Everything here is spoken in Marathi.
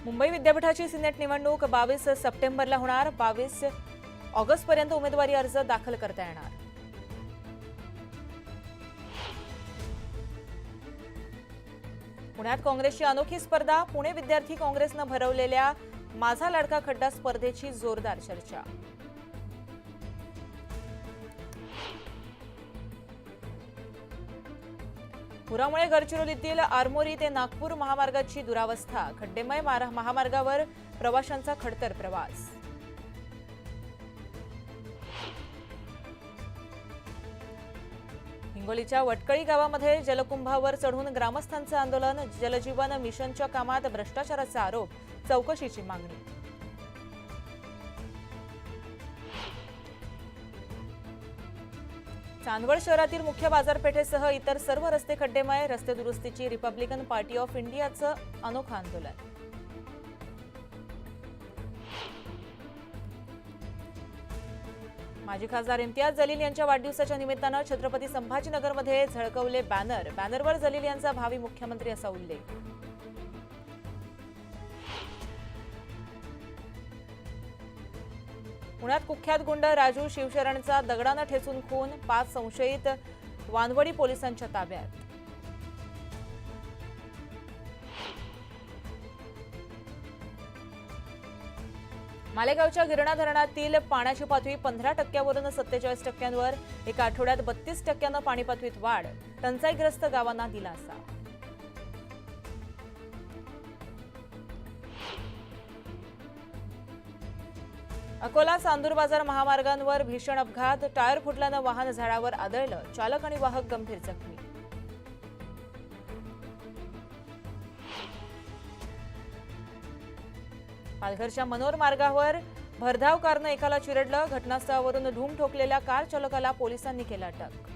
मुंबई विद्यापीठाची सिनेट निवडणूक 22 सप्टेंबरला होणार। 22 ऑगस्टपर्यंत उमेदवारी अर्ज दाखल करता येणार। पुण्यात काँग्रेसची अनोखी स्पर्धा। पुणे विद्यार्थी काँग्रेसनं भरवलेल्या माझा लाडका खड्डा स्पर्धेची जोरदार चर्चा। पुरामुळे गडचिरोलीतील आरमोरी ते नागपूर महामार्गाची दुरावस्था। खड्डेमय महामार्गावर प्रवाशांचा खडतर प्रवास। हिंगोलीच्या वटकळी गावामध्ये जलकुंभावर चढून ग्रामस्थांचं आंदोलन। जलजीवन मिशनच्या कामात भ्रष्टाचाराचा आरोप, चौकशीची मागणी। चांदवड शहरातील मुख्य बाजारपेठेसह इतर सर्व रस्ते खड्डेमय। रस्ते दुरुस्तीची रिपब्लिकन पार्टी ऑफ इंडियाचं अनोखं आंदोलन। माजी खासदार इम्तियाज जलील यांच्या वाढदिवसाच्या निमित्तानं छत्रपती संभाजीनगरमध्ये झळकवले बॅनर। बॅनरवर जलील यांचा भावी मुख्यमंत्री असा उल्लेख। पुण्यात कुख्यात गुंड राजू शिवशरणचा दगडानं ठेचून खून। 5 संशयित वानवडी पोलिसांच्या ताब्यात। मालेगावच्या गिरणा धरणातील पाण्याची पातळी 15% 47%वर। एका आठवड्यात 32% पाणी पातळीत वाढ। टंचाईग्रस्त गावांना दिलासा। अकोला चांदूर बाजार महामार्गांवर भीषण अपघात। टायर फुटल्यानं वाहन झाडावर आदळलं। चालक आणि वाहक गंभीर जखमी। पालघरच्या मनोर मार्गावर भरधाव कारनं एकाला चिरडलं। घटनास्थळावरून धूम ठोकलेल्या कार चालकाला पोलिसांनी केलं अटक।